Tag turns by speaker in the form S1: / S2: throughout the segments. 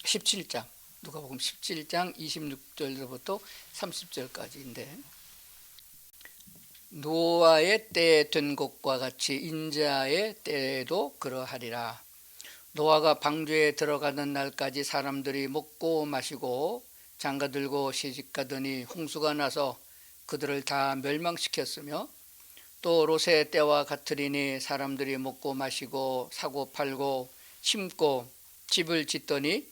S1: 17장, 누가복음 17장 26절부터 30절까지인데, 노아의 때에 된 것과 같이 인자의 때에도 그러하리라. 노아가 방주에 들어가는 날까지 사람들이 먹고 마시고 장가들고 시집가더니 홍수가 나서 그들을 다 멸망시켰으며, 또 롯의 때와 같으리니 사람들이 먹고 마시고 사고 팔고 심고 집을 짓더니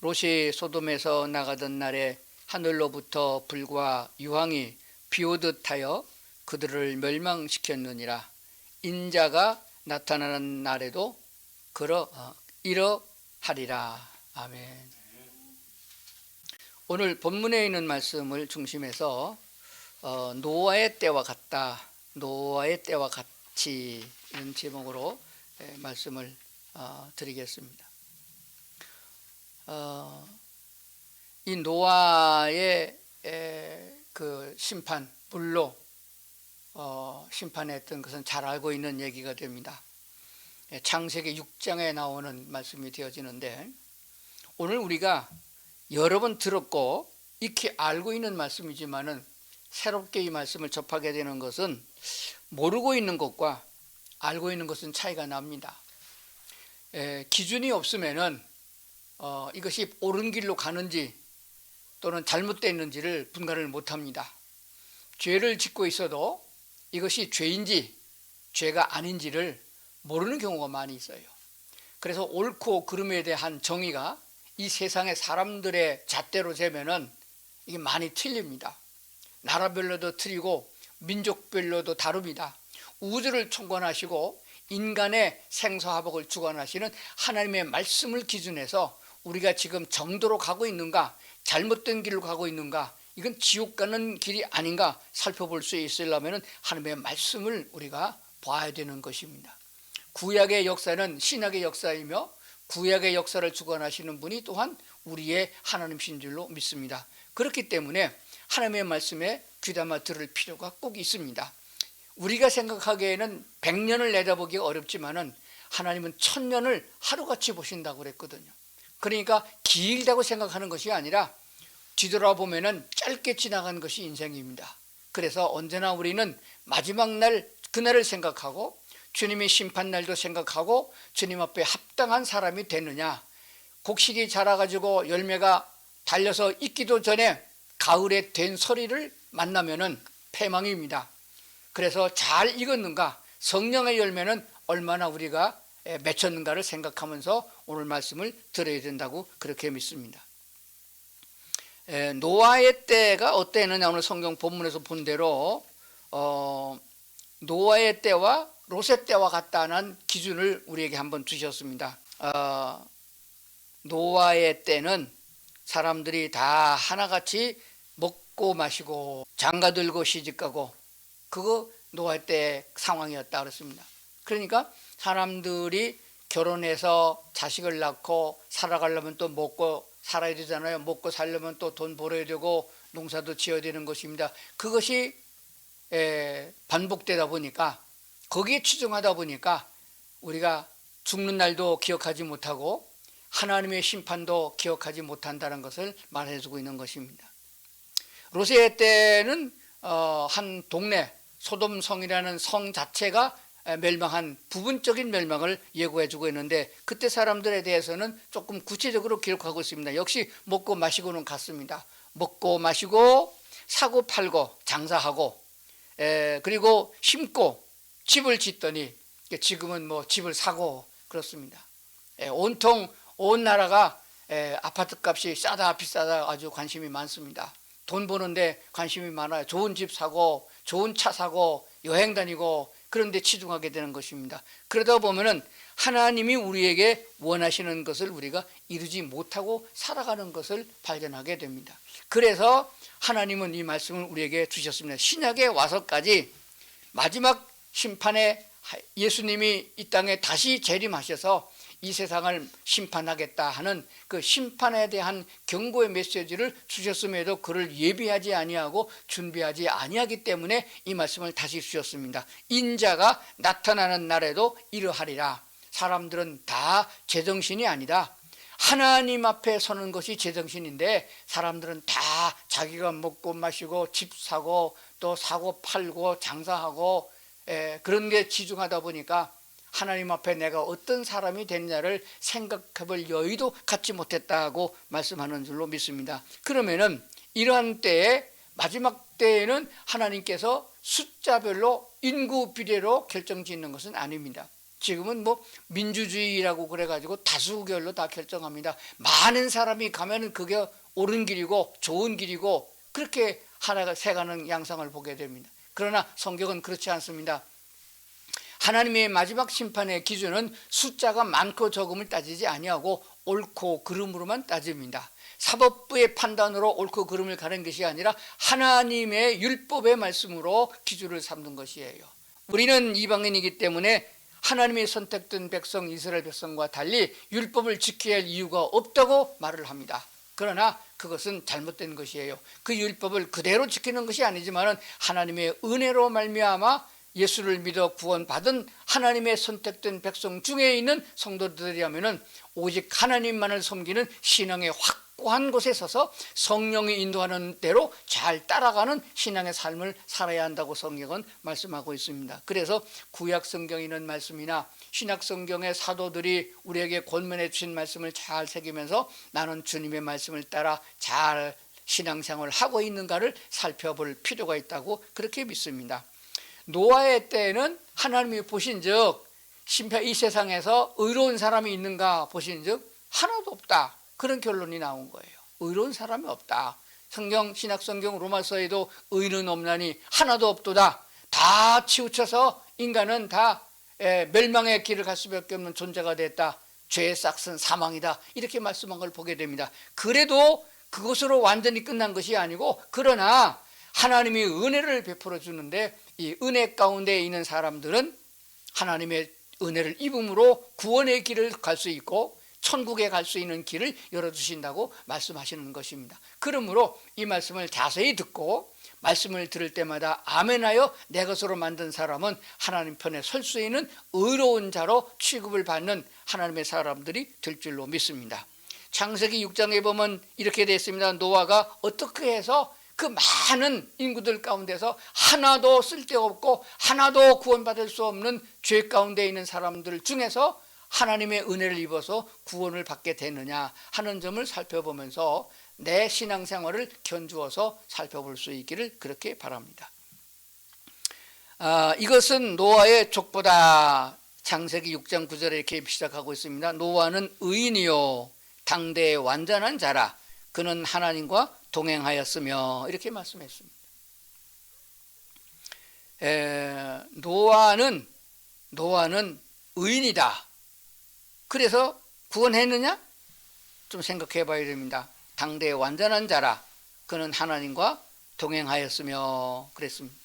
S1: 롯이 소돔에서 나가던 날에 하늘로부터 불과 유황이 비오듯 하여 그들을 멸망시켰느니라. 인자가 나타나는 날에도 이러하리라. 아멘. 오늘 본문에 있는 말씀을 중심해서 노아의 때와 같다, 노아의 때와 같이, 이런 제목으로 말씀을 드리겠습니다. 이 노아의 그 심판, 물로 심판했던 것은 잘 알고 있는 얘기가 됩니다. 창세기 6장에 나오는 말씀이 되어지는데, 오늘 우리가 여러 번 들었고 익히 알고 있는 말씀이지만은 새롭게 이 말씀을 접하게 되는 것은 모르고 있는 것과 알고 있는 것은 차이가 납니다. 기준이 없으면은 이것이 옳은 길로 가는지 또는 잘못됐는지를 분간을 못합니다. 죄를 짓고 있어도 이것이 죄인지 죄가 아닌지를 모르는 경우가 많이 있어요. 그래서 옳고 그름에 대한 정의가 이 세상의 사람들의 잣대로 재면은 이게 많이 틀립니다. 나라별로도 틀리고 민족별로도 다릅니다. 우주를 총관하시고 인간의 생사화복을 주관하시는 하나님의 말씀을 기준해서 우리가 지금 정도로 가고 있는가, 잘못된 길로 가고 있는가, 이건 지옥 가는 길이 아닌가 살펴볼 수 있으려면 하나님의 말씀을 우리가 봐야 되는 것입니다. 구약의 역사는 신약의 역사이며 구약의 역사를 주관하시는 분이 또한 우리의 하나님이신 줄로 믿습니다. 그렇기 때문에 하나님의 말씀에 귀담아 들을 필요가 꼭 있습니다. 우리가 생각하기에는 100년을 내다보기가 어렵지만은 하나님은 1000년을 하루같이 보신다고 그랬거든요. 그러니까 길다고 생각하는 것이 아니라 뒤돌아보면은 짧게 지나간 것이 인생입니다. 그래서 언제나 우리는 마지막 날, 그날을 생각하고 주님의 심판날도 생각하고 주님 앞에 합당한 사람이 되느냐, 곡식이 자라가지고 열매가 달려서 익기도 전에 가을에 된 서리를 만나면은 패망입니다. 그래서 잘 익었는가, 성령의 열매는 얼마나 우리가 맺혔는가를 생각하면서 오늘 말씀을 들어야 된다고 그렇게 믿습니다. 노아의 때가 어땠느냐, 오늘 성경 본문에서 본 대로 노아의 때와 롯의 때와 같다는 기준을 우리에게 한번 주셨습니다. 노아의 때는 사람들이 다 하나같이 먹고 마시고 장가들고 시집가고, 그거 노아의 때 상황이었다 그랬습니다. 그러니까 사람들이 결혼해서 자식을 낳고 살아가려면 또 먹고 살아야 되잖아요. 먹고 살려면 또 돈 벌어야 되고 농사도 지어야 되는 것입니다. 그것이 반복되다 보니까, 거기에 치중하다 보니까 우리가 죽는 날도 기억하지 못하고 하나님의 심판도 기억하지 못한다는 것을 말해주고 있는 것입니다. 롯의 때는 한 동네, 소돔성이라는 성 자체가 멸망한, 부분적인 멸망을 예고해주고 있는데, 그때 사람들에 대해서는 조금 구체적으로 기록하고 있습니다. 역시 먹고 마시고는 같습니다. 먹고 마시고 사고 팔고 장사하고, 그리고 심고 집을 짓더니, 지금은 뭐 집을 사고 그렇습니다. 온통 온 나라가 아파트 값이 싸다 비싸다 아주 관심이 많습니다. 돈 버는데 관심이 많아요. 좋은 집 사고 좋은 차 사고 여행 다니고 그런 데 치중하게 되는 것입니다. 그러다 보면은 하나님이 우리에게 원하시는 것을 우리가 이루지 못하고 살아가는 것을 발견하게 됩니다. 그래서 하나님은 이 말씀을 우리에게 주셨습니다. 신약에 와서까지 마지막 심판에 예수님이 이 땅에 다시 재림하셔서 이 세상을 심판하겠다 하는 그 심판에 대한 경고의 메시지를 주셨음에도 그를 예비하지 아니하고 준비하지 아니하기 때문에 이 말씀을 다시 주셨습니다. 인자가 나타나는 날에도 이러하리라. 사람들은 다 제정신이 아니다. 하나님 앞에 서는 것이 제정신인데 사람들은 다 자기가 먹고 마시고 집 사고 또 사고 팔고 장사하고 그런 게 지중하다 보니까 하나님 앞에 내가 어떤 사람이 됐냐를 생각해 볼 여유도 갖지 못했다고 말씀하는 줄로 믿습니다. 그러면은 이러한 때에 마지막 때에는 하나님께서 숫자별로 인구 비례로 결정짓는 것은 아닙니다. 지금은 뭐 민주주의라고 그래가지고 다수결로 다 결정합니다. 많은 사람이 가면은 그게 옳은 길이고 좋은 길이고 그렇게 하나가 새가는 양상을 보게 됩니다. 그러나 성경은 그렇지 않습니다. 하나님의 마지막 심판의 기준은 숫자가 많고 적음을 따지지 아니하고 옳고 그름으로만 따집니다. 사법부의 판단으로 옳고 그름을 가는 것이 아니라 하나님의 율법의 말씀으로 기준을 삼는 것이에요. 우리는 이방인이기 때문에 하나님의 선택된 백성 이스라엘 백성과 달리 율법을 지켜야 할 이유가 없다고 말을 합니다. 그러나 그것은 잘못된 것이에요. 그 율법을 그대로 지키는 것이 아니지만 하나님의 은혜로 말미암아 예수를 믿어 구원받은 하나님의 선택된 백성 중에 있는 성도들이라면 오직 하나님만을 섬기는 신앙의 확고한 곳에 서서 성령이 인도하는 대로 잘 따라가는 신앙의 삶을 살아야 한다고 성경은 말씀하고 있습니다. 그래서 구약 성경에 있는 말씀이나 신약 성경의 사도들이 우리에게 권면해 주신 말씀을 잘 새기면서 나는 주님의 말씀을 따라 잘 신앙생활을 하고 있는가를 살펴볼 필요가 있다고 그렇게 믿습니다. 노아의 때에는 하나님이 보신즉 이 세상에서 의로운 사람이 있는가 보신즉 하나도 없다. 그런 결론이 나온 거예요. 의로운 사람이 없다. 신약성경 로마서에도 의는 없나니 하나도 없도다. 다 치우쳐서 인간은 다 멸망의 길을 갈 수밖에 없는 존재가 됐다. 죄의 싹은 사망이다. 이렇게 말씀한 걸 보게 됩니다. 그래도 그것으로 완전히 끝난 것이 아니고 그러나 하나님이 은혜를 베풀어 주는데 이 은혜 가운데 있는 사람들은 하나님의 은혜를 입음으로 구원의 길을 갈 수 있고 천국에 갈 수 있는 길을 열어주신다고 말씀하시는 것입니다. 그러므로 이 말씀을 자세히 듣고 말씀을 들을 때마다 아멘하여 내 것으로 만든 사람은 하나님 편에 설 수 있는 의로운 자로 취급을 받는 하나님의 사람들이 될 줄로 믿습니다. 창세기 6장에 보면 이렇게 되어 있습니다. 노아가 어떻게 해서 그 많은 인구들 가운데서 하나도 쓸데없고 하나도 구원받을 수 없는 죄 가운데 있는 사람들 중에서 하나님의 은혜를 입어서 구원을 받게 되느냐 하는 점을 살펴보면서 내 신앙생활을 견주어서 살펴볼 수 있기를 그렇게 바랍니다. 이것은 노아의 족보다. 창세기 6장 9절에 이렇게 시작하고 있습니다. 노아는 의인이요 당대의 완전한 자라 그는 하나님과 동행하였으며 이렇게 말씀했습니다. 노아는 의인이다. 그래서 구원했느냐? 좀 생각해 봐야 됩니다. 당대의 완전한 자라 그는 하나님과 동행하였으며 그랬습니다.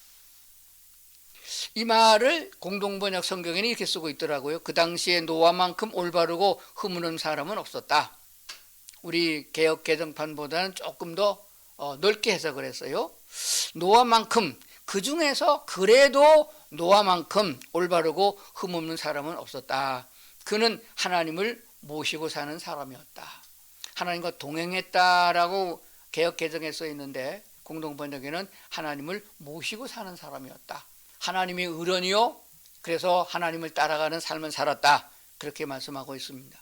S1: 이 말을 공동번역 성경에는 이렇게 쓰고 있더라고요. 그 당시에 노아만큼 올바르고 흐무는 사람은 없었다. 우리 개역 개정판보다는 조금 더 넓게 해석을 했어요. 노아만큼, 그 중에서 그래도 노아만큼 올바르고 흠없는 사람은 없었다. 그는 하나님을 모시고 사는 사람이었다. 하나님과 동행했다라고 개역 개정에 써 있는데 공동번역에는 하나님을 모시고 사는 사람이었다. 하나님이 의론이요 그래서 하나님을 따라가는 삶을 살았다. 그렇게 말씀하고 있습니다.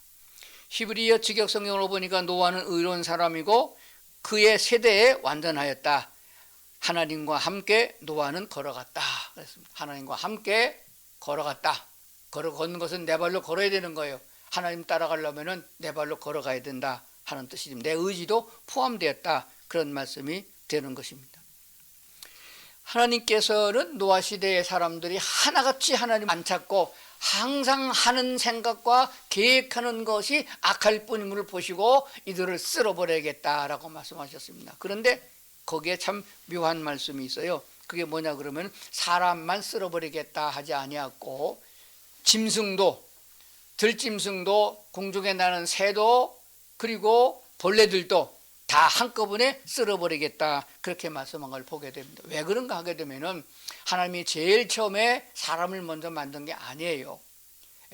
S1: 히브리어 직역 성경으로 보니까 노아는 의로운 사람이고 그의 세대에 완전하였다. 하나님과 함께 노아는 걸어갔다. 그랬습니다. 하나님과 함께 걸어갔다. 걷는 것은 내 발로 걸어야 되는 거예요. 하나님 따라가려면 내 발로 걸어가야 된다 하는 뜻입니다. 내 의지도 포함되었다. 그런 말씀이 되는 것입니다. 하나님께서는 노아 시대의 사람들이 하나같이 하나님 안 찾고 항상 하는 생각과 계획하는 것이 악할 뿐임을 보시고 이들을 쓸어버려야겠다라고 말씀하셨습니다. 그런데 거기에 참 묘한 말씀이 있어요. 그게 뭐냐 그러면 사람만 쓸어버리겠다 하지 아니었고 짐승도 들짐승도 공중에 나는 새도 그리고 벌레들도 다 한꺼번에 쓸어버리겠다 그렇게 말씀한 걸 보게 됩니다. 왜 그런가 하게 되면은 하나님이 제일 처음에 사람을 먼저 만든 게 아니에요.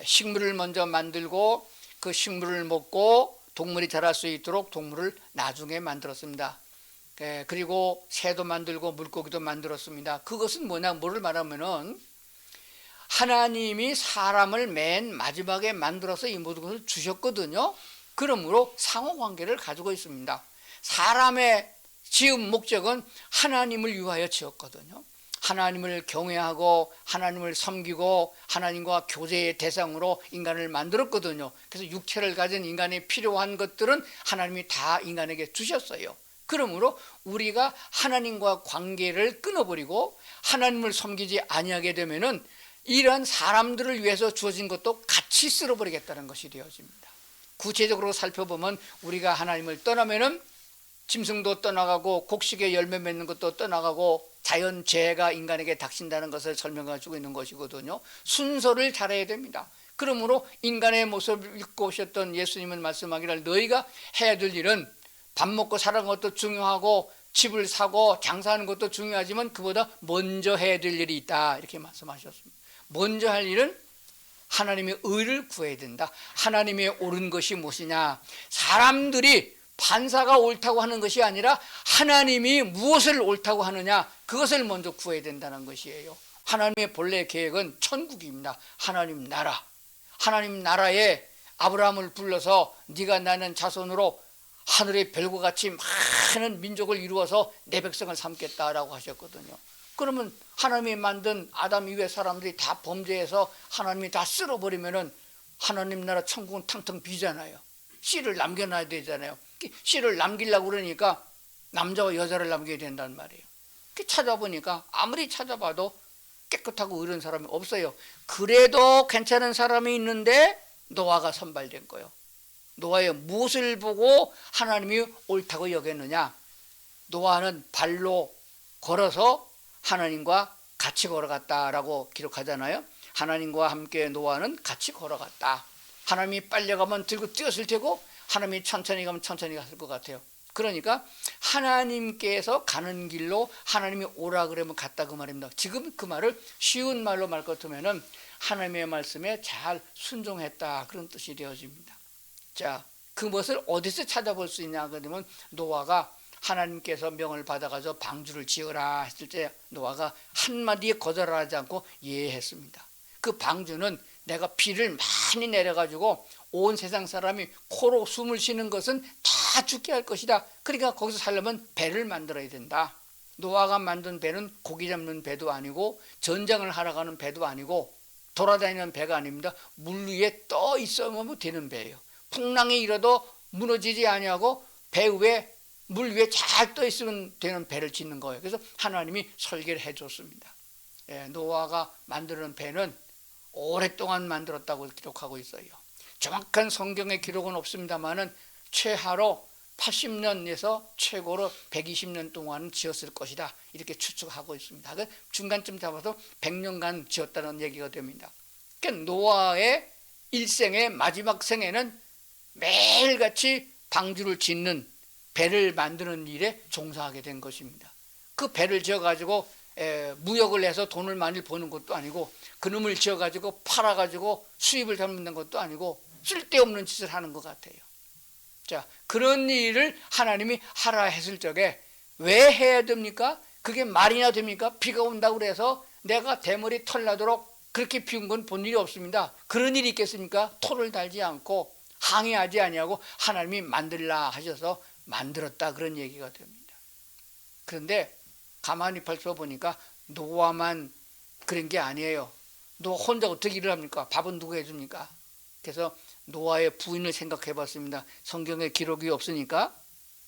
S1: 식물을 먼저 만들고 그 식물을 먹고 동물이 자랄 수 있도록 동물을 나중에 만들었습니다. 그리고 새도 만들고 물고기도 만들었습니다. 그것은 뭐를 말하면은 하나님이 사람을 맨 마지막에 만들어서 이 모든 것을 주셨거든요. 그러므로 상호관계를 가지고 있습니다. 사람의 지은 목적은 하나님을 위하여 지었거든요. 하나님을 경외하고 하나님을 섬기고 하나님과 교제의 대상으로 인간을 만들었거든요. 그래서 육체를 가진 인간이 필요한 것들은 하나님이 다 인간에게 주셨어요. 그러므로 우리가 하나님과 관계를 끊어버리고 하나님을 섬기지 아니하게 되면은 이런 사람들을 위해서 주어진 것도 같이 쓸어버리겠다는 것이 되어집니다. 구체적으로 살펴보면 우리가 하나님을 떠나면은 짐승도 떠나가고 곡식에 열매 맺는 것도 떠나가고 자연재해가 인간에게 닥친다는 것을 설명해 주고 있는 것이거든요. 순서를 잘해야 됩니다. 그러므로 인간의 모습을 입고 오셨던 예수님은 말씀하기를 너희가 해야 될 일은 밥 먹고 사는 것도 중요하고 집을 사고 장사하는 것도 중요하지만 그보다 먼저 해야 될 일이 있다 이렇게 말씀하셨습니다. 먼저 할 일은 하나님의 의를 구해야 된다. 하나님의 옳은 것이 무엇이냐, 사람들이 판사가 옳다고 하는 것이 아니라 하나님이 무엇을 옳다고 하느냐, 그것을 먼저 구해야 된다는 것이에요. 하나님의 본래 계획은 천국입니다. 하나님 나라, 하나님 나라에 아브라함을 불러서 네가 나는 자손으로 하늘의 별과 같이 많은 민족을 이루어서 내 백성을 삼겠다라고 하셨거든요. 그러면 하나님이 만든 아담 이후의 사람들이 다 범죄해서 하나님이 다 쓸어버리면은 하나님 나라 천국은 탕탕 비잖아요. 씨를 남겨놔야 되잖아요. 씨를 남기려고 그러니까 남자와 여자를 남겨야 된다는 말이에요. 찾아보니까 아무리 찾아봐도 깨끗하고 의로운 사람이 없어요. 그래도 괜찮은 사람이 있는데 노아가 선발된 거예요. 노아의 무엇을 보고 하나님이 옳다고 여겼느냐, 노아는 발로 걸어서 하나님과 같이 걸어갔다라고 기록하잖아요. 하나님과 함께 노아는 같이 걸어갔다. 하나님이 빨려가면 들고 뛰었을 테고 하나님이 천천히 가면 천천히 갔을 것 같아요. 그러니까 하나님께서 가는 길로 하나님이 오라 그러면 갔다 그 말입니다. 지금 그 말을 쉬운 말로 말 것 같으면은 하나님의 말씀에 잘 순종했다 그런 뜻이 되어집니다. 자, 그것을 어디서 찾아볼 수 있냐 그러면 노아가 하나님께서 명을 받아가지고 방주를 지어라 했을 때 노아가 한마디에 거절하지 않고 예했습니다. 그 방주는 내가 비를 많이 내려가지고 온 세상 사람이 코로 숨을 쉬는 것은 다 죽게 할 것이다. 그러니까 거기서 살려면 배를 만들어야 된다. 노아가 만든 배는 고기 잡는 배도 아니고 전장을 하러 가는 배도 아니고 돌아다니는 배가 아닙니다. 물 위에 떠 있어야만 되는 배예요. 풍랑이 일어도 무너지지 아니하고 배 위에 물 위에 잘 떠 있으면 되는 배를 짓는 거예요. 그래서 하나님이 설계를 해줬습니다. 노아가 만드는 배는 오랫동안 만들었다고 기록하고 있어요. 정확한 성경의 기록은 없습니다만은 최하로 80년에서 최고로 120년 동안 지었을 것이다 이렇게 추측하고 있습니다. 중간쯤 잡아서 100년간 지었다는 얘기가 됩니다. 그러니까 노아의 일생의 마지막 생에는 매일같이 방주를 짓는 배를 만드는 일에 종사하게 된 것입니다. 그 배를 지어가지고 무역을 해서 돈을 많이 버는 것도 아니고 그놈을 지어가지고 팔아가지고 수입을 잡는 것도 아니고 쓸데없는 짓을 하는 것 같아요. 자, 그런 일을 하나님이 하라 했을 적에 왜 해야 됩니까? 그게 말이나 됩니까? 비가 온다고 그래서 내가 대머리 털 나도록 그렇게 피운 건 본 일이 없습니다. 그런 일이 있겠습니까? 토를 달지 않고 항의하지 아니하고 하나님이 만들라 하셔서 만들었다 그런 얘기가 됩니다. 그런데 가만히 살펴보니까 노아만 그런 게 아니에요. 노아 혼자 어떻게 일을 합니까? 밥은 누가 해줍니까? 그래서 노아의 부인을 생각해 봤습니다. 성경에 기록이 없으니까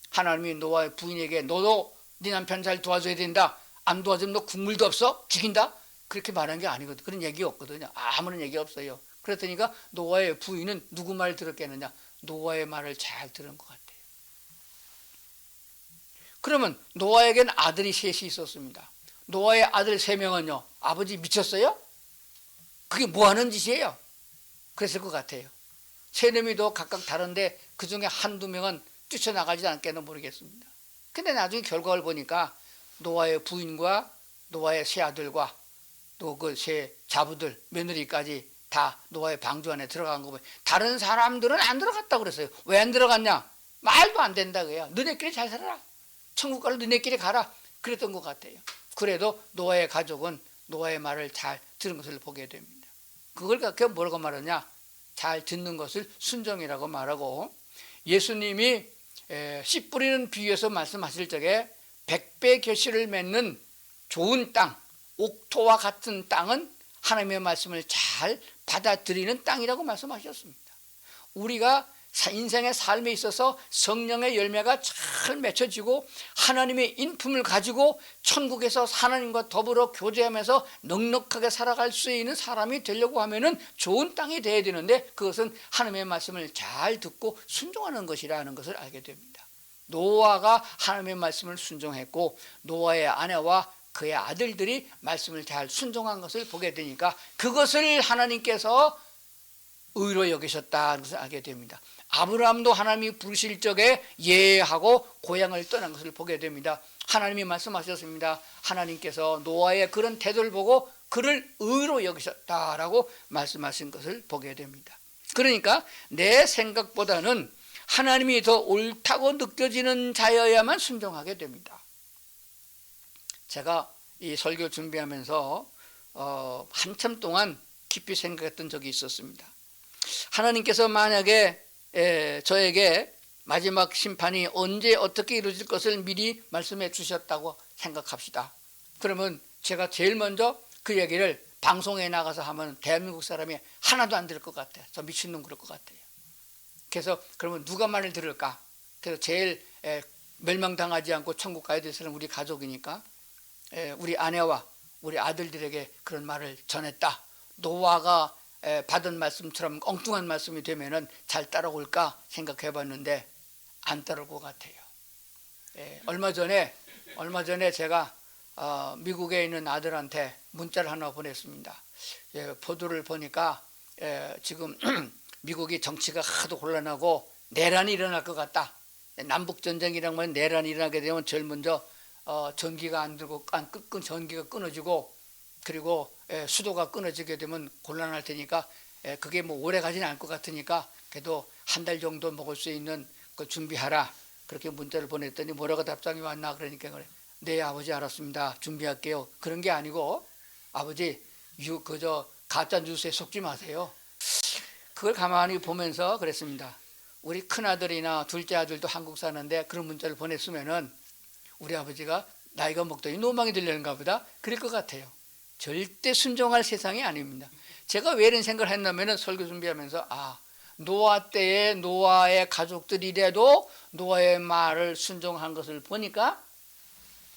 S1: 하나님이 노아의 부인에게 너도 네 남편 잘 도와줘야 된다. 안 도와주면 너 국물도 없어? 죽인다? 그렇게 말한 게 아니거든. 그런 얘기 없거든요. 아무런 얘기 없어요. 그랬더니까 노아의 부인은 누구 말 들었겠느냐? 노아의 말을 잘 들은 것 같아요. 그러면 노아에겐 아들이 셋이 있었습니다. 노아의 아들 3명은요 아버지 미쳤어요? 그게 뭐 하는 짓이에요? 그랬을 것 같아요. 3놈이 더 각각 다른데 그 중에 한두 명은 뛰쳐나가지 않겠는 모르겠습니다. 근데 나중에 결과를 보니까 노아의 부인과 노아의 세 아들과 또 그 세 자부들 며느리까지 다 노아의 방주 안에 들어간 거 보면 다른 사람들은 안 들어갔다고 그랬어요. 왜 안 들어갔냐? 말도 안 된다고요. 너네끼리 잘 살아라. 천국 가라. 너네끼리 가라. 그랬던 것 같아요. 그래도 노아의 가족은 노아의 말을 잘 들은 것을 보게 됩니다. 그걸 갖고 뭐라고 말하냐? 잘 듣는 것을 순종이라고 말하고, 예수님이 씨 뿌리는 비유에서 말씀하실 적에 100배 결실을 맺는 좋은 땅, 옥토와 같은 땅은 하나님의 말씀을 잘 받아들이는 땅이라고 말씀하셨습니다. 우리가 인생의 삶에 있어서 성령의 열매가 잘 맺혀지고 하나님의 인품을 가지고 천국에서 하나님과 더불어 교제하면서 넉넉하게 살아갈 수 있는 사람이 되려고 하면은 좋은 땅이 되어야 되는데, 그것은 하나님의 말씀을 잘 듣고 순종하는 것이라는 것을 알게 됩니다. 노아가 하나님의 말씀을 순종했고 노아의 아내와 그의 아들들이 말씀을 잘 순종한 것을 보게 되니까 그것을 하나님께서 의로 여기셨다는 것을 알게 됩니다. 아브라함도 하나님이 부르실 적에 예하고 고향을 떠난 것을 보게 됩니다. 하나님이 말씀하셨습니다. 하나님께서 노아의 그런 태도를 보고 그를 의로 여기셨다라고 말씀하신 것을 보게 됩니다. 그러니까 내 생각보다는 하나님이 더 옳다고 느껴지는 자여야만 순종하게 됩니다. 제가 이 설교 준비하면서 한참 동안 깊이 생각했던 적이 있었습니다. 하나님께서 만약에 저에게 마지막 심판이 언제 어떻게 이루어질 것을 미리 말씀해 주셨다고 생각합시다. 그러면 제가 제일 먼저 그 얘기를 방송에 나가서 하면 대한민국 사람이 하나도 안 들을 것 같아요. 저 미친놈 그럴 것 같아요. 그래서 그러면 누가 말을 들을까? 그래서 제일 멸망당하지 않고 천국 가야 될 사람은 우리 가족이니까 우리 아내와 우리 아들들에게 그런 말을 전했다. 노아가 받은 말씀처럼 엉뚱한 말씀이 되면은 잘 따라올까 생각해 봤는데 안 따라올 것 같아요. 얼마 전에 제가 미국에 있는 아들한테 문자를 하나 보냈습니다. 보도를 보니까 지금 미국이 정치가 하도 혼란하고 내란이 일어날 것 같다. 남북전쟁이란 건 내란이 일어나게 되면 제일 먼저 전기가 안 들고 전기가 끊어지고, 그리고 수도가 끊어지게 되면 곤란할 테니까 그게 뭐 오래 가지는 않을 것 같으니까 그래도 한 달 정도 먹을 수 있는 걸 준비하라. 그렇게 문자를 보냈더니 뭐라고 답장이 왔나 그러니까 그래. 네 아버지 알았습니다. 준비할게요. 그런 게 아니고 아버지 그저 가짜 뉴스에 속지 마세요. 그걸 가만히 보면서 그랬습니다. 우리 큰아들이나 둘째 아들도 한국 사는데 그런 문자를 보냈으면은 우리 아버지가 나이가 먹더니 노망이 들려는가 보다 그럴 것 같아요. 절대 순종할 세상이 아닙니다. 제가 왜 이런 생각을 했냐면은 설교 준비하면서 노아 때에 노아의 가족들이라도 노아의 말을 순종한 것을 보니까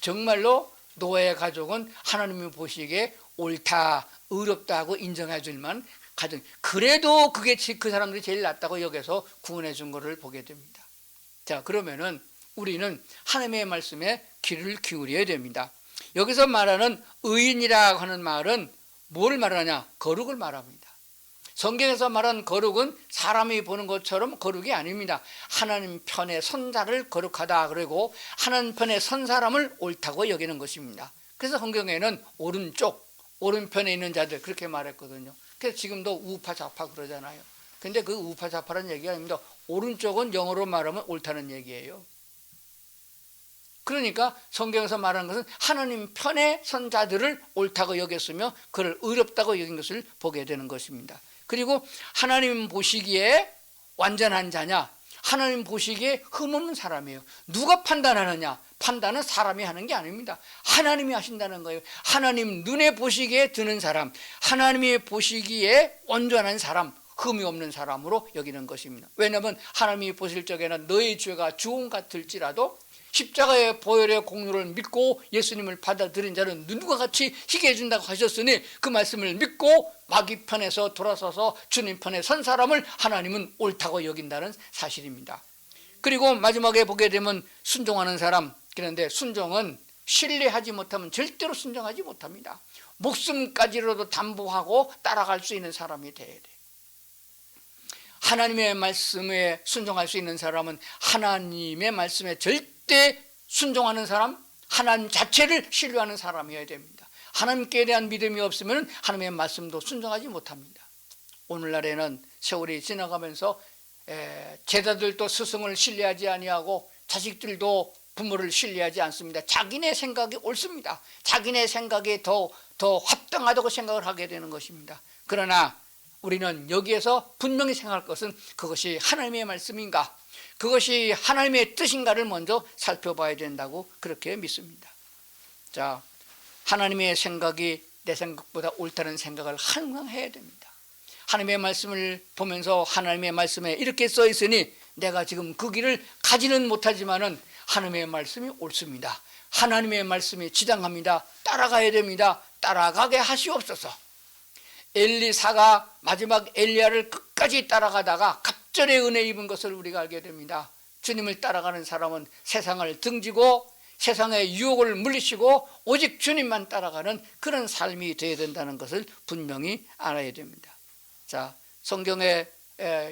S1: 정말로 노아의 가족은 하나님이 보시기에 옳다, 의롭다고 인정해 줄만 가족. 그래도 그게 그 사람들이 제일 낫다고 여기서 구원해 준 것을 보게 됩니다. 자, 그러면은 우리는 하나님의 말씀에 귀를 기울여야 됩니다. 여기서 말하는 의인이라고 하는 말은 뭘 말하냐? 거룩을 말합니다. 성경에서 말하는 거룩은 사람이 보는 것처럼 거룩이 아닙니다. 하나님 편에 선 자를 거룩하다 그러고 하나님 편에 선 사람을 옳다고 여기는 것입니다. 그래서 성경에는 오른편에 있는 자들 그렇게 말했거든요. 그래서 지금도 우파 좌파 그러잖아요. 근데 그 우파 좌파라는 얘기가 아닙니다. 오른쪽은 영어로 말하면 옳다는 얘기예요. 그러니까 성경에서 말하는 것은 하나님 편에 선 자들을 옳다고 여겼으며 그를 의롭다고 여긴 것을 보게 되는 것입니다. 그리고 하나님 보시기에 완전한 자냐? 하나님 보시기에 흠없는 사람이에요. 누가 판단하느냐? 판단은 사람이 하는 게 아닙니다. 하나님이 하신다는 거예요. 하나님 눈에 보시기에 드는 사람, 하나님이 보시기에 온전한 사람, 흠이 없는 사람으로 여기는 것입니다. 왜냐하면 하나님이 보실 적에는 너의 죄가 주홍 같을지라도 십자가의 보혈의 공로를 믿고 예수님을 받아들인 자는 눈과 같이 희게 해준다고 하셨으니 그 말씀을 믿고 마귀 편에서 돌아서서 주님 편에 선 사람을 하나님은 옳다고 여긴다는 사실입니다. 그리고 마지막에 보게 되면 순종하는 사람, 그런데 순종은 신뢰하지 못하면 절대로 순종하지 못합니다. 목숨까지라도 담보하고 따라갈 수 있는 사람이 돼야 돼. 하나님의 말씀에 순종할 수 있는 사람은 하나님의 말씀에 절대 순종하는 사람, 하나님 자체를 신뢰하는 사람이어야 됩니다. 하나님께 대한 믿음이 없으면 하나님의 말씀도 순종하지 못합니다. 오늘날에는 세월이 지나가면서 제자들도 스승을 신뢰하지 아니하고 자식들도 부모를 신뢰하지 않습니다. 자기네 생각이 옳습니다. 자기네 생각이 더 합당하다고 생각을 하게 되는 것입니다. 그러나 우리는 여기에서 분명히 생각할 것은 그것이 하나님의 말씀인가, 그것이 하나님의 뜻인가를 먼저 살펴봐야 된다고 그렇게 믿습니다. 자, 하나님의 생각이 내 생각보다 옳다는 생각을 항상 해야 됩니다. 하나님의 말씀을 보면서 하나님의 말씀에 이렇게 써 있으니 내가 지금 그 길을 가지는 못하지만은 하나님의 말씀이 옳습니다. 하나님의 말씀이 지당합니다. 따라가야 됩니다. 따라가게 하시옵소서. 엘리사가 마지막 엘리야를 끝까지 따라가다가 갑절의 은혜 입은 것을 우리가 알게 됩니다. 주님을 따라가는 사람은 세상을 등지고 세상의 유혹을 물리치고 오직 주님만 따라가는 그런 삶이 되어야 된다는 것을 분명히 알아야 됩니다. 자, 성경의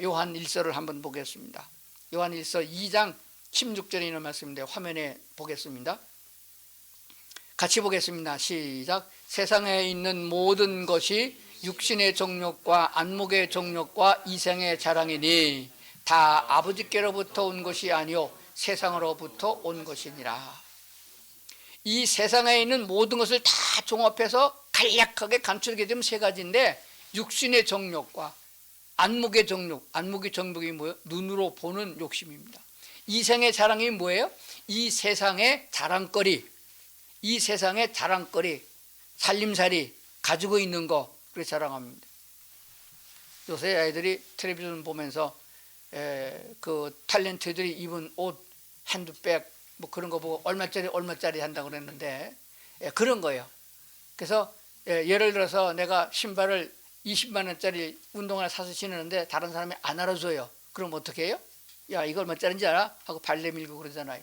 S1: 요한 1서를 한번 보겠습니다. 요한 1서 2장 16절에 있는 말씀인데 화면에 보겠습니다. 같이 보겠습니다. 시작. 세상에 있는 모든 것이 육신의 정욕과 안목의 정욕과 이생의 자랑이니 다 아버지께로부터 온 것이 아니요 세상으로부터 온 것이니라. 이 세상에 있는 모든 것을 다 종합해서 간략하게 간추리게 되면 세 가지인데, 육신의 정욕과 안목의 정욕, 안목의 정욕이 뭐예요? 눈으로 보는 욕심입니다. 이생의 자랑이 뭐예요? 이 세상의 자랑거리, 이 세상의 자랑거리, 살림살이 가지고 있는 거, 그렇게 자랑합니다. 요새 아이들이 텔레비전 보면서 그 탤런트들이 입은 옷, 핸드백 뭐 그런 거 보고 얼마짜리 한다고 그랬는데 그런 거예요. 그래서 예를 들어서 내가 신발을 20만 원짜리 운동화를 사서 신는데 다른 사람이 안 알아줘요. 그럼 어떻게 해요? 야, 이거 얼마짜리인지 알아? 하고 발 내밀고 그러잖아요.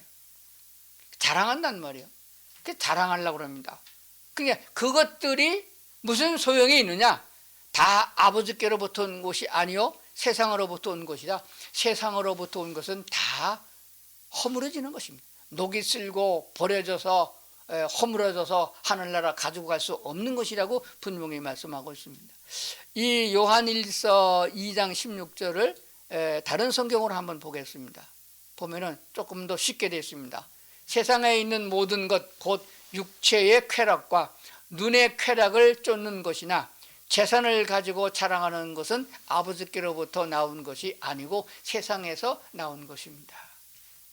S1: 자랑한단 말이에요. 그 자랑하려고 합니다. 그러니까 그것들이 무슨 소용이 있느냐? 다 아버지께로부터 온 것이 아니요 세상으로부터 온 것이다. 세상으로부터 온 것은 다 허물어지는 것입니다. 녹이 쓸고 버려져서 허물어져서 하늘나라 가지고 갈 수 없는 것이라고 분명히 말씀하고 있습니다. 이 요한 1서 2장 16절을 다른 성경으로 한번 보겠습니다. 보면은 조금 더 쉽게 되어 있습니다. 세상에 있는 모든 것 곧 육체의 쾌락과 눈의 쾌락을 쫓는 것이나 재산을 가지고 자랑하는 것은 아버지께로부터 나온 것이 아니고 세상에서 나온 것입니다.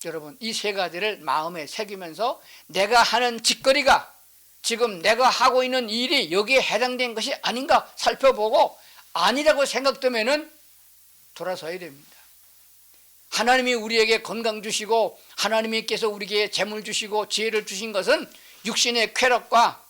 S1: 여러분, 이 세 가지를 마음에 새기면서 내가 하는 짓거리가 지금 내가 하고 있는 일이 여기에 해당된 것이 아닌가 살펴보고 아니라고 생각되면은 돌아서야 됩니다. 하나님이 우리에게 건강 주시고 하나님께서 우리에게 재물 주시고 지혜를 주신 것은 육신의 쾌락과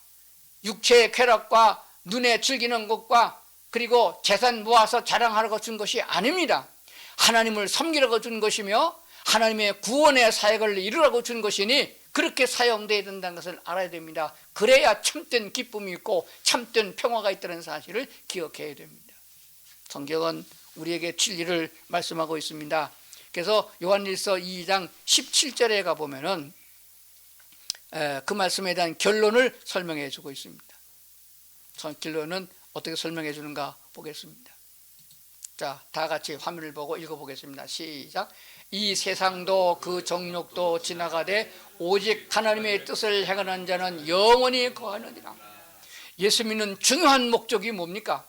S1: 육체의 쾌락과 눈에 즐기는 것과 그리고 재산 모아서 자랑하려고 준 것이 아닙니다. 하나님을 섬기려고 준 것이며 하나님의 구원의 사역을 이루라고 준 것이니 그렇게 사용되어야 된다는 것을 알아야 됩니다. 그래야 참된 기쁨이 있고 참된 평화가 있다는 사실을 기억해야 됩니다. 성경은 우리에게 진리를 말씀하고 있습니다. 그래서 요한일서 2장 17절에 가보면은 그 말씀에 대한 결론을 설명해 주고 있습니다. 결론은 어떻게 설명해 주는가 보겠습니다. 자, 다 같이 화면을 보고 읽어보겠습니다. 시작. 이 세상도 그 정욕도 지나가되 오직 하나님의 뜻을 행하는 자는 영원히 거하느니라. 예수 믿는 중요한 목적이 뭡니까?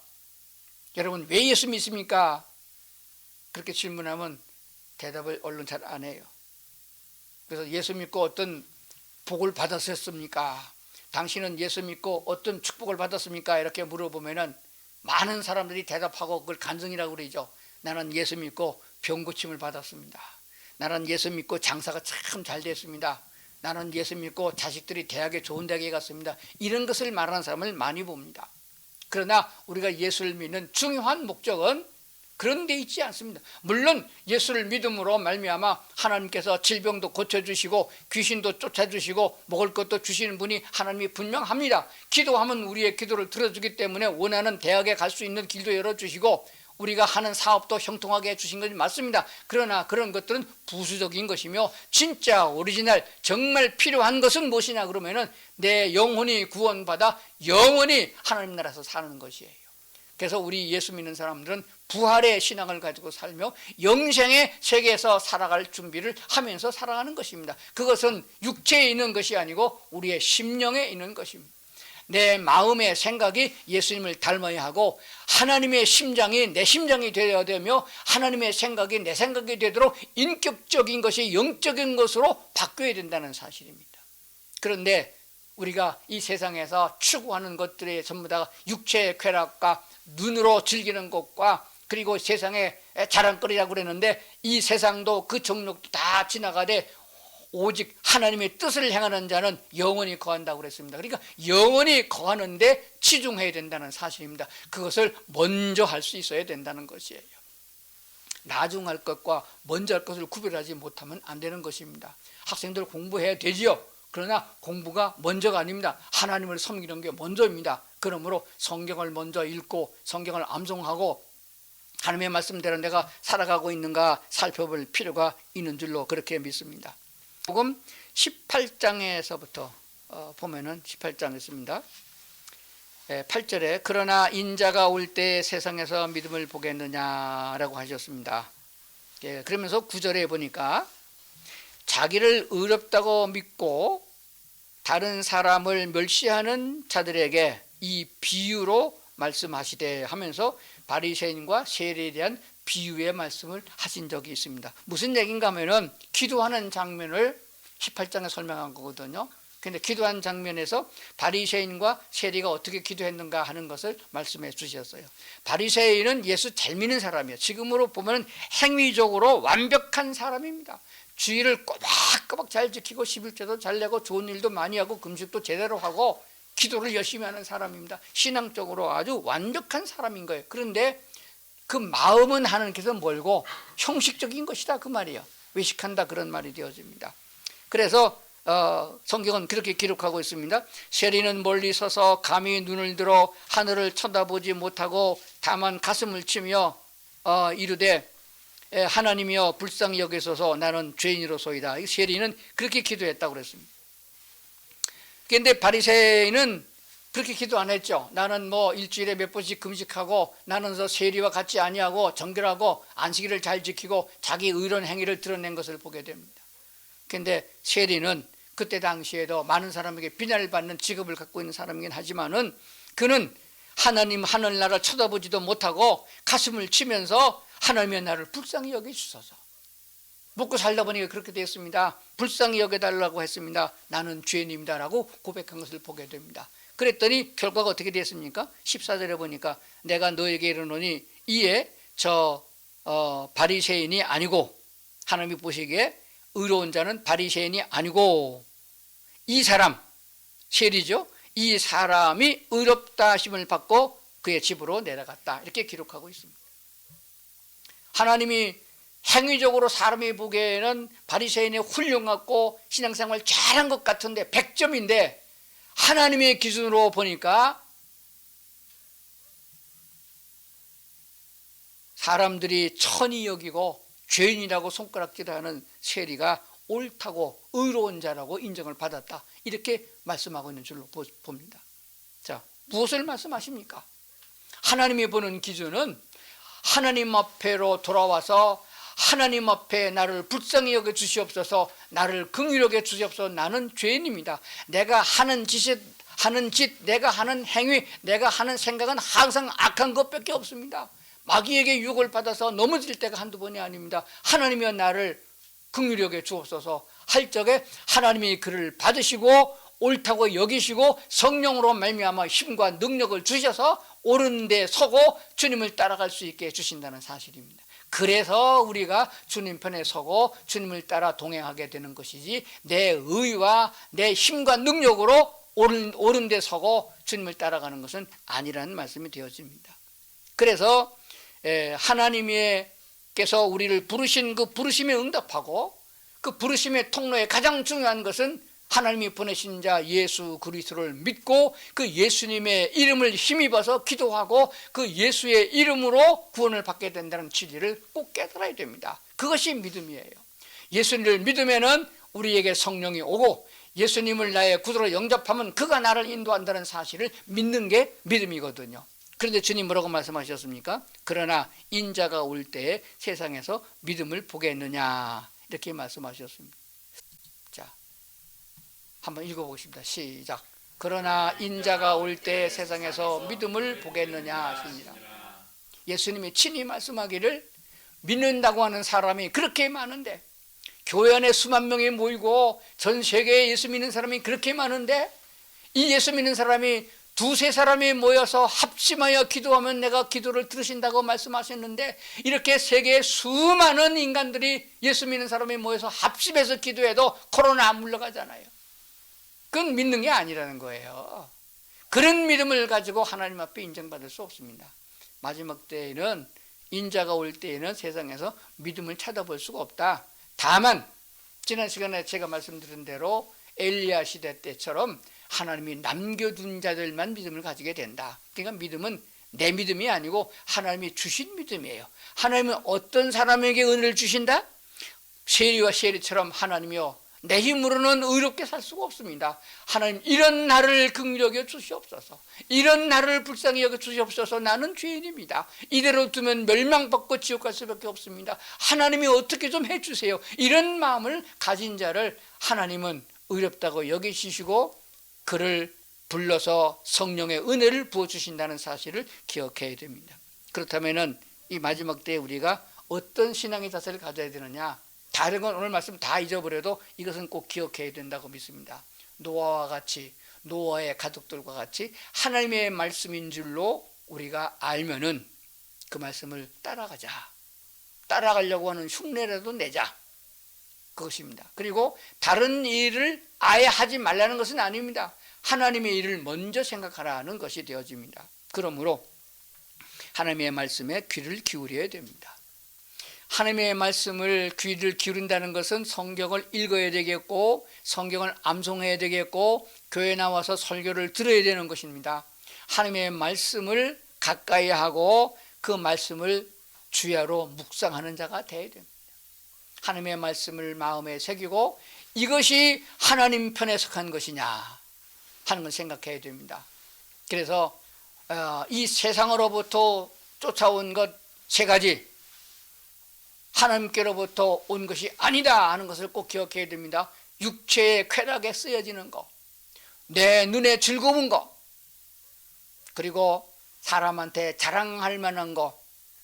S1: 여러분, 왜 예수 믿습니까? 그렇게 질문하면 대답을 얼른 잘 안 해요. 그래서 예수 믿고 어떤 복을 받았었습니까? 당신은 예수 믿고 어떤 축복을 받았습니까? 이렇게 물어보면은 많은 사람들이 대답하고 그걸 간증이라고 그러죠. 나는 예수 믿고 병 고침을 받았습니다. 나는 예수 믿고 장사가 참 잘 됐습니다. 나는 예수 믿고 자식들이 대학에 좋은 대학에 갔습니다. 이런 것을 말하는 사람을 많이 봅니다. 그러나 우리가 예수를 믿는 중요한 목적은 그런 데 있지 않습니다. 물론 예수를 믿음으로 말미암아 하나님께서 질병도 고쳐주시고 귀신도 쫓아주시고 먹을 것도 주시는 분이 하나님이 분명합니다. 기도하면 우리의 기도를 들어주기 때문에 원하는 대학에 갈 수 있는 길도 열어주시고 우리가 하는 사업도 형통하게 해주신 것이 맞습니다. 그러나 그런 것들은 부수적인 것이며 진짜 오리지널 정말 필요한 것은 무엇이냐 그러면은 내 영혼이 구원받아 영원히 하나님 나라에서 사는 것이에요. 그래서 우리 예수 믿는 사람들은 부활의 신앙을 가지고 살며 영생의 세계에서 살아갈 준비를 하면서 살아가는 것입니다. 그것은 육체에 있는 것이 아니고 우리의 심령에 있는 것입니다. 내 마음의 생각이 예수님을 닮아야 하고 하나님의 심장이 내 심장이 되어야 되며 하나님의 생각이 내 생각이 되도록 인격적인 것이 영적인 것으로 바뀌어야 된다는 사실입니다. 그런데 우리가 이 세상에서 추구하는 것들이 전부 다 육체의 쾌락과 눈으로 즐기는 것과 그리고 세상의 자랑거리라고 그랬는데 이 세상도 그 정욕도 다 지나가되 오직 하나님의 뜻을 행하는 자는 영원히 거한다고 그랬습니다. 그러니까 영원히 거하는데 치중해야 된다는 사실입니다. 그것을 먼저 할 수 있어야 된다는 것이에요. 나중 할 것과 먼저 할 것을 구별하지 못하면 안 되는 것입니다. 학생들 공부해야 되지요. 그러나 공부가 먼저가 아닙니다. 하나님을 섬기는 게 먼저입니다. 그러므로 성경을 먼저 읽고 성경을 암송하고 하나님의 말씀대로 내가 살아가고 있는가 살펴볼 필요가 있는 줄로 그렇게 믿습니다. 복음 18장에서부터 보면은 18장 있습니다. 8절에 그러나 인자가 올 때 세상에서 믿음을 보겠느냐라고 하셨습니다. 그러면서 9절에 보니까 자기를 의롭다고 믿고 다른 사람을 멸시하는 자들에게 이 비유로 말씀하시되 하면서 바리새인과 세리에 대한 비유의 말씀을 하신 적이 있습니다. 무슨 얘기인가 하면은 기도하는 장면을 18장에 설명한 거거든요. 그런데 기도한 장면에서 바리새인과 세리가 어떻게 기도했는가 하는 것을 말씀해 주셨어요. 바리새인은 예수 잘 믿는 사람이에요. 지금으로 보면 행위적으로 완벽한 사람입니다. 주의를 꼬박꼬박 잘 지키고 11조도 잘 내고 좋은 일도 많이 하고 금식도 제대로 하고 기도를 열심히 하는 사람입니다. 신앙적으로 아주 완벽한 사람인 거예요. 그런데 그 마음은 하나님께서 멀고 형식적인 것이다 그 말이에요. 외식한다 그런 말이 되어집니다. 그래서 성경은 그렇게 기록하고 있습니다. 세리는 멀리 서서 감히 눈을 들어 하늘을 쳐다보지 못하고 다만 가슴을 치며 이르되 하나님이여 불쌍히 여기소서 나는 죄인이로소이다. 이 세리는 그렇게 기도했다고 그랬습니다. 그런데 바리새인은 그렇게 기도 안 했죠. 나는 뭐 일주일에 몇 번씩 금식하고 나는 저 세리와 같이 아니하고 정결하고 안식일을 잘 지키고 자기 의로운 행위를 드러낸 것을 보게 됩니다. 그런데 세리는 그때 당시에도 많은 사람에게 비난을 받는 직업을 갖고 있는 사람이긴 하지만은 그는 하나님 하늘나라를 쳐다보지도 못하고 가슴을 치면서 하나님의 나를 불쌍히 여기주소서. 먹고 살다 보니까 그렇게 되었습니다. 불쌍히 여겨달라고 했습니다. 나는 죄인입니다라고 고백한 것을 보게 됩니다. 그랬더니 결과가 어떻게 됐습니까? 14절에 보니까 내가 너에게 이르노니 이에 저 바리새인이 아니고 하나님이 보시기에 의로운 자는 바리새인이 아니고 이 사람 세리죠. 이 사람이 의롭다 하심을 받고 그의 집으로 내려갔다 이렇게 기록하고 있습니다. 하나님이 행위적으로 사람이 보기에는 바리새인이 훌륭하고 신앙생활 잘한 것 같은데 100점인데 하나님의 기준으로 보니까 사람들이 천히 여기고 죄인이라고 손가락질하는 세리가 옳다고 의로운 자라고 인정을 받았다 이렇게 말씀하고 있는 줄로 봅니다. 자, 무엇을 말씀하십니까? 하나님이 보는 기준은 하나님 앞에로 돌아와서 하나님 앞에 나를 불쌍히 여겨 주시옵소서, 나를 긍휼히 여겨 주시옵소서. 나는 죄인입니다. 내가 하는 짓, 내가 하는 행위, 내가 하는 생각은 항상 악한 것밖에 없습니다. 마귀에게 유혹을 받아서 넘어질 때가 한두 번이 아닙니다. 하나님이여 나를 긍휼히 여겨 주옵소서 할 적에 하나님이 그를 받으시고 옳다고 여기시고 성령으로 말미암아 힘과 능력을 주셔서 옳은 데 서고 주님을 따라갈 수 있게 해주신다는 사실입니다. 그래서 우리가 주님 편에 서고 주님을 따라 동행하게 되는 것이지 내 의와 내 힘과 능력으로 옳은 데 서고 주님을 따라가는 것은 아니라는 말씀이 되어집니다. 그래서 하나님께서 우리를 부르신 그 부르심에 응답하고 그 부르심의 통로에 가장 중요한 것은 하나님이 보내신 자 예수 그리스도를 믿고 그 예수님의 이름을 힘입어서 기도하고 그 예수의 이름으로 구원을 받게 된다는 진리를 꼭 깨달아야 됩니다. 그것이 믿음이에요. 예수님을 믿으면은 우리에게 성령이 오고 예수님을 나의 구주로 영접하면 그가 나를 인도한다는 사실을 믿는 게 믿음이거든요. 그런데 주님 뭐라고 말씀하셨습니까? 그러나 인자가 올 때에 세상에서 믿음을 보겠느냐, 이렇게 말씀하셨습니다. 자, 한번 읽어보겠습니다. 시작. 그러나 인자가 올 때 세상에서 믿음을 보겠느냐 하십니다. 예수님이 친히 말씀하기를 믿는다고 하는 사람이 그렇게 많은데, 교회 안에 수만 명이 모이고 전 세계에 예수 믿는 사람이 그렇게 많은데, 이 예수 믿는 사람이 두세 사람이 모여서 합심하여 기도하면 내가 기도를 들으신다고 말씀하셨는데, 이렇게 세계에 수많은 인간들이 예수 믿는 사람이 모여서 합심해서 기도해도 코로나 안 물러가잖아요. 그건 믿는 게 아니라는 거예요. 그런 믿음을 가지고 하나님 앞에 인정받을 수 없습니다. 마지막 때에는, 인자가 올 때에는 세상에서 믿음을 찾아볼 수가 없다. 다만 지난 시간에 제가 말씀드린 대로 엘리야 시대 때처럼 하나님이 남겨둔 자들만 믿음을 가지게 된다. 그러니까 믿음은 내 믿음이 아니고 하나님이 주신 믿음이에요. 하나님은 어떤 사람에게 은혜를 주신다? 세리와 세리처럼 하나님이요, 내 힘으로는 의롭게 살 수가 없습니다. 하나님, 이런 나를 긍휼히 여겨 주시옵소서. 이런 나를 불쌍히 여겨 주시옵소서. 나는 죄인입니다. 이대로 두면 멸망받고 지옥 갈 수밖에 없습니다. 하나님이 어떻게 좀 해주세요. 이런 마음을 가진 자를 하나님은 의롭다고 여기시고 그를 불러서 성령의 은혜를 부어주신다는 사실을 기억해야 됩니다. 그렇다면 이 마지막 때에 우리가 어떤 신앙의 자세를 가져야 되느냐? 다른 건 오늘 말씀 다 잊어버려도 이것은 꼭 기억해야 된다고 믿습니다. 노아와 같이, 노아의 가족들과 같이 하나님의 말씀인 줄로 우리가 알면은 그 말씀을 따라가자. 따라가려고 하는 흉내라도 내자. 그것입니다. 그리고 다른 일을 아예 하지 말라는 것은 아닙니다. 하나님의 일을 먼저 생각하라는 것이 되어집니다. 그러므로 하나님의 말씀에 귀를 기울여야 됩니다. 하나님의 말씀을 귀를 기울인다는 것은 성경을 읽어야 되겠고, 성경을 암송해야 되겠고, 교회에 나와서 설교를 들어야 되는 것입니다. 하나님의 말씀을 가까이 하고 그 말씀을 주야로 묵상하는 자가 되어야 됩니다. 하나님의 말씀을 마음에 새기고 이것이 하나님 편에 속한 것이냐 하는 걸 생각해야 됩니다. 그래서 이 세상으로부터 쫓아온 것 세 가지, 하나님께로부터 온 것이 아니다 하는 것을 꼭 기억해야 됩니다. 육체의 쾌락에 쓰여지는 것, 내 눈에 즐거운 것, 그리고 사람한테 자랑할 만한 것,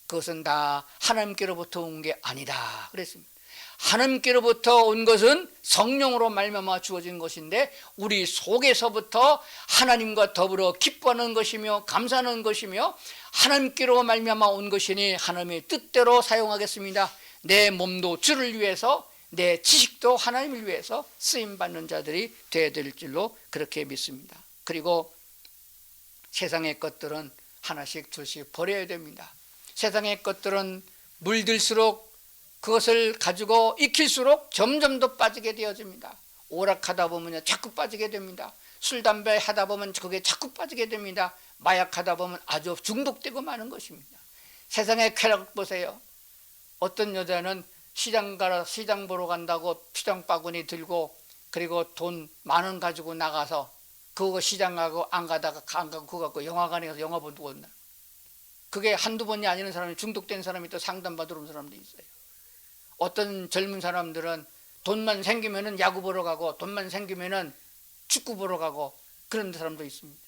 S1: 그것은 다 하나님께로부터 온 게 아니다 그랬습니다. 하나님께로부터 온 것은 성령으로 말미암아 주어진 것인데, 우리 속에서부터 하나님과 더불어 기뻐하는 것이며 감사하는 것이며 하나님께로 말미암아 온 것이니 하나님의 뜻대로 사용하겠습니다. 내 몸도 주를 위해서, 내 지식도 하나님을 위해서 쓰임받는 자들이 되어야 될 줄로 그렇게 믿습니다. 그리고 세상의 것들은 하나씩 둘씩 버려야 됩니다. 세상의 것들은 물들수록, 그것을 가지고 익힐수록 점점 더 빠지게 되어집니다. 오락하다 보면 자꾸 빠지게 됩니다. 술, 담배 하다 보면 그게 자꾸 빠지게 됩니다. 마약하다 보면 아주 중독되고 마는 것입니다. 세상의 쾌락 보세요. 어떤 여자는 시장 보러 간다고 시장 바구니 들고, 그리고 돈 10,000원 가지고 나가서 그거 시장 가고 안 가다가 안 가고 그거 갖고 영화관에 가서 영화 보고 온다. 그게 한두 번이 아니는 사람이, 중독된 사람이 또 상담받으러 온 사람도 있어요. 어떤 젊은 사람들은 돈만 생기면은 야구 보러 가고, 돈만 생기면은 축구 보러 가고, 그런 사람도 있습니다.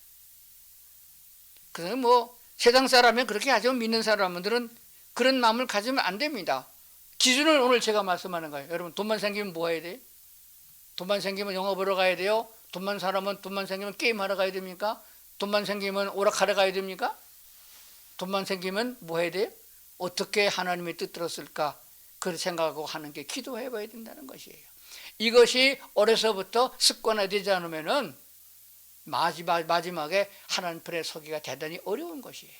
S1: 그래서 뭐 세상 사람이 그렇게 하죠. 믿는 사람들은 그런 마음을 가지면 안 됩니다. 기준을 오늘 제가 말씀하는 거예요. 여러분, 돈만 생기면 뭐 해야 돼요? 돈만 생기면 영화 보러 가야 돼요? 돈만 생기면 게임하러 가야 됩니까? 돈만 생기면 오락하러 가야 됩니까? 돈만 생기면 뭐 해야 돼요? 어떻게 하나님의 뜻대로 쓸까? 그렇게 생각하고 하는 게 기도해 봐야 된다는 것이에요. 이것이 어려서부터 습관화되지 않으면은 마지막에 하나님 편에 서기가 대단히 어려운 것이에요.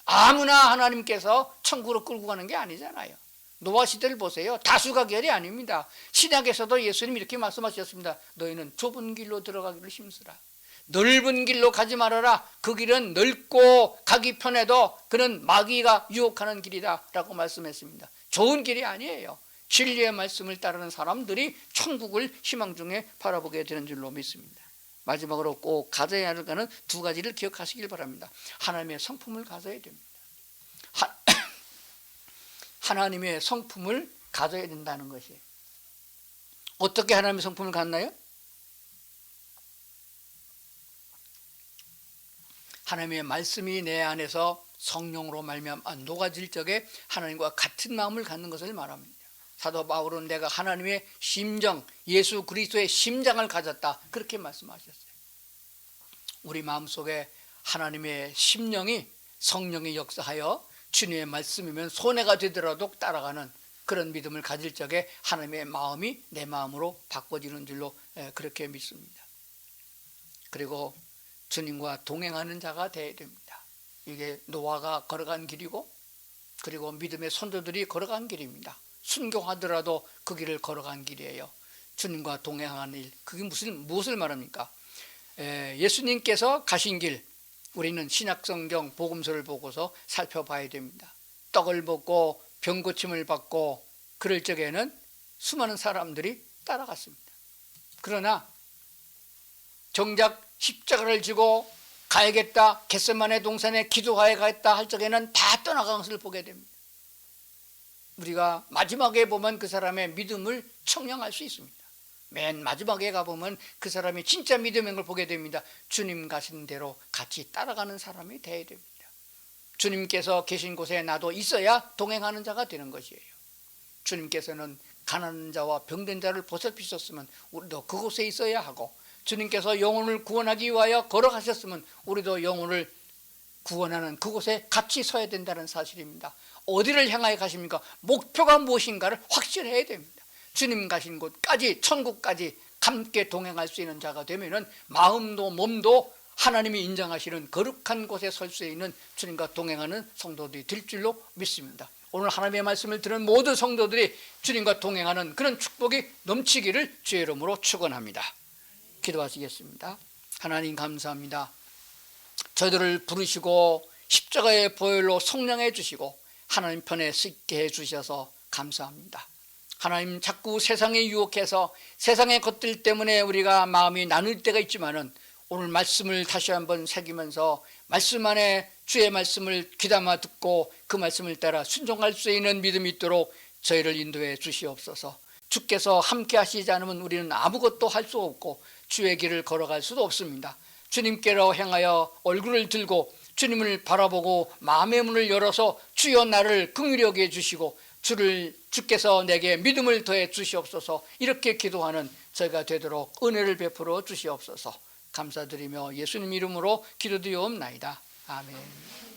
S1: 아무나 하나님께서 천국으로 끌고 가는 게 아니잖아요. 노아 시대를 보세요. 다수가 결이 아닙니다. 신약에서도 예수님이 이렇게 말씀하셨습니다. 너희는 좁은 길로 들어가기를 힘쓰라. 넓은 길로 가지 말아라. 그 길은 넓고 가기 편해도 그는 마귀가 유혹하는 길이다 라고 말씀했습니다. 좋은 길이 아니에요. 진리의 말씀을 따르는 사람들이 천국을 희망 중에 바라보게 되는 줄로 믿습니다. 마지막으로 꼭 가져야 하는 거는 두 가지를 기억하시길 바랍니다. 하나님의 성품을 가져야 됩니다. 하나님의 성품을 가져야 된다는 것이 어떻게 하나님의 성품을 갖나요? 하나님의 말씀이 내 안에서 성령으로 말미암아 녹아질 적에 하나님과 같은 마음을 갖는 것을 말합니다. 사도 바울은 내가 하나님의 심정, 예수 그리스도의 심장을 가졌다 그렇게 말씀하셨어요. 우리 마음속에 하나님의 심령이 성령이 역사하여 주님의 말씀이면 손해가 되더라도 따라가는 그런 믿음을 가질 적에 하나님의 마음이 내 마음으로 바꿔지는 줄로 그렇게 믿습니다. 그리고 주님과 동행하는 자가 되어야 됩니다. 이게 노아가 걸어간 길이고 그리고 믿음의 선조들이 걸어간 길입니다. 순교하더라도 그 길을 걸어간 길이에요. 주님과 동행하는 일, 그게 무엇을 말합니까? 예수님께서 가신 길, 우리는 신약성경 복음서를 보고서 살펴봐야 됩니다. 떡을 먹고 병고침을 받고 그럴 적에는 수많은 사람들이 따라갔습니다. 그러나 정작 십자가를 지고 가야겠다, 겟세마네 동산에 기도하여 가겠다 할 적에는 다 떠나간 것을 보게 됩니다. 우리가 마지막에 보면 그 사람의 믿음을 청량할 수 있습니다. 맨 마지막에 가보면 그 사람이 진짜 믿음인 걸 보게 됩니다. 주님 가신 대로 같이 따라가는 사람이 되어야 됩니다. 주님께서 계신 곳에 나도 있어야 동행하는 자가 되는 것이에요. 주님께서는 가난한 자와 병든 자를 보살피셨으면 우리도 그곳에 있어야 하고, 주님께서 영혼을 구원하기 위하여 걸어가셨으면 우리도 영혼을 구원하는 그곳에 같이 서야 된다는 사실입니다. 어디를 향하여 가십니까? 목표가 무엇인가를 확실해야 됩니다. 주님 가신 곳까지, 천국까지 함께 동행할 수 있는 자가 되면은 마음도 몸도 하나님이 인정하시는 거룩한 곳에 설 수 있는 주님과 동행하는 성도들이 될 줄로 믿습니다. 오늘 하나님의 말씀을 들은 모든 성도들이 주님과 동행하는 그런 축복이 넘치기를 주의 이름으로 축원합니다. 기도하시겠습니다. 하나님 감사합니다. 저희들을 부르시고 십자가의 보혈로 성령해 주시고 하나님 편에 쓰게 해주셔서 감사합니다. 하나님, 자꾸 세상에 유혹해서 세상의 것들 때문에 우리가 마음이 나눌 때가 있지만은 오늘 말씀을 다시 한번 새기면서 말씀 안에 주의 말씀을 귀담아 듣고 그 말씀을 따라 순종할 수 있는 믿음이 있도록 저희를 인도해 주시옵소서. 주께서 함께 하시지 않으면 우리는 아무것도 할 수 없고 주의 길을 걸어갈 수도 없습니다. 주님께로 향하여 얼굴을 들고 주님을 바라보고 마음의 문을 열어서 주여 나를 긍휼히 여겨 주시고 주께서 내게 믿음을 더해 주시옵소서. 이렇게 기도하는 저희가 되도록 은혜를 베풀어 주시옵소서. 감사드리며 예수님 이름으로 기도드리옵나이다. 아멘.